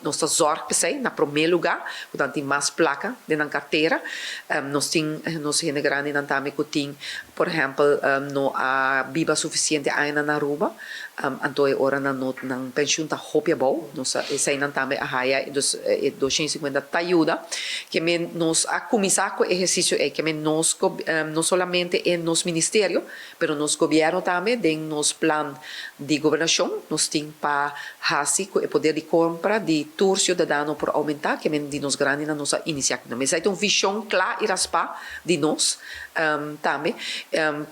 nossa zorg sei na primeiro lugar, portanto tem mais placa dentro da carteira, nós tem nós grande não também que tem, por exemplo, não há biba suficiente ainda na Aruba, então ora na pensão tá hopia bom, nós sei não também a raia dos 250 tá ajuda, que nós a começar com exercício é que nós não somente em nos ministério, pero nos governo também tem nos plan de governação, nós tem para hasi o poder de compra de tour cidadano por aumentar, que de nos grande na nossa iniciativa. Mas aí tem uma visão clara e raspa de nós também,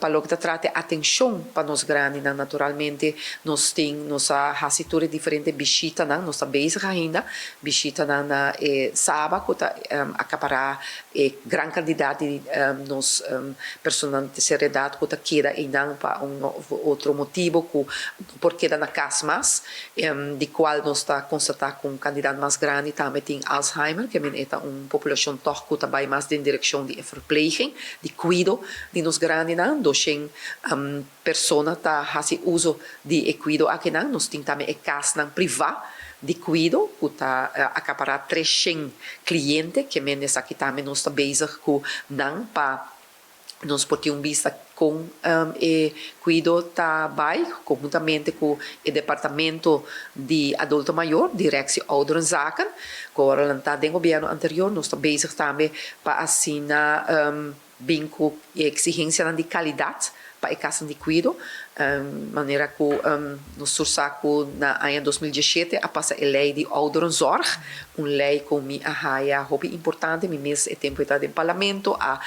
para o que trata atenção para nós grande, naturalmente nós tem nossa hasitura diferente visita, nossa base ainda, visita na sábado, acaparar grande quantidade de nos personas de terceira idade que queda e não para outro motivo, porque na casa mais, de qual nós está constatado com um candidato mais grande, também tem Alzheimer, que é uma população que também mais em direção de verpleging, de cuido de nos grandes, docem pessoas tá fazem uso de cuido aqui nós tem também casa privada de cuido, que está acaparar 300 clientes, que nessa aqui também nós está bezig com não para nós podemos vista com cuido também, conjuntamente com o departamento de adulto maior, direção ouderenzaken, agora está no governo anterior, nós está bezig também para assinar bem com exigência de qualidade para a casa de cuido, maneira que no sursaco na ano 2017 a passa a lei de ouderenzorg, uma lei com a raia hobby importante, me mês é tempo está no parlamento a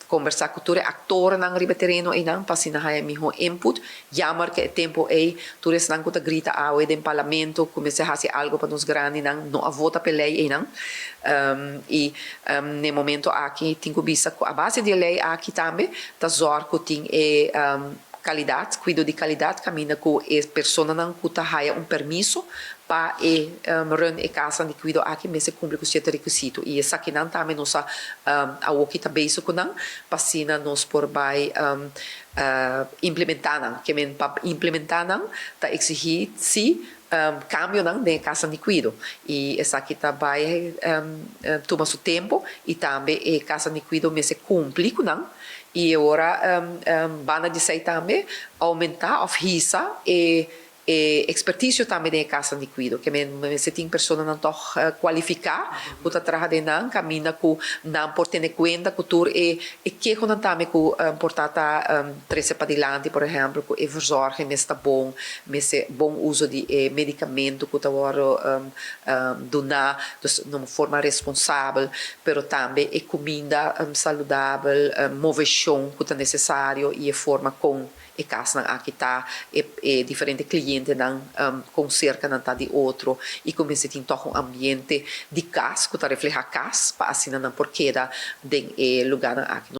conversar com todos os atores na riba terreno e não para na raia meu input, jammer que é tempo aí todos não que grita ao no parlamento comece a fazer algo para nos grandes não a vota pela lei e não e no momento aqui tenho visto a base de lei aqui também da zorg que tem qualidade, cuido de qualidade, caminha com as pessoas não que tem permisso para run a casa de cuido aqui, mas se cumpre com certo requisito. E essa aqui não também nós a o que está bem com não, para nós por vai implementar não, que para implementar não, está exigir se cambio não de casa de cuido e essa aqui também toma seu tempo e também a casa de cuido mas se cumpre com não e agora van dizer também aumentar a risa e expertise também da casa de cuido que se tem pessoas não tão qualificadas que está trabalhando caminha com não por ter conta que tudo e que quando também com portar treze para adiante por exemplo com a verzorging mas está bom mas é bom uso de medicamento que está agora donar de uma forma responsável pero também é comida saudável moveção que está necessário e a forma com e casa aqui está diferente cliente não com cerca não tá de outro e como se tem todo um ambiente de casa que está refleja casa para assim não porque da de lugar aqui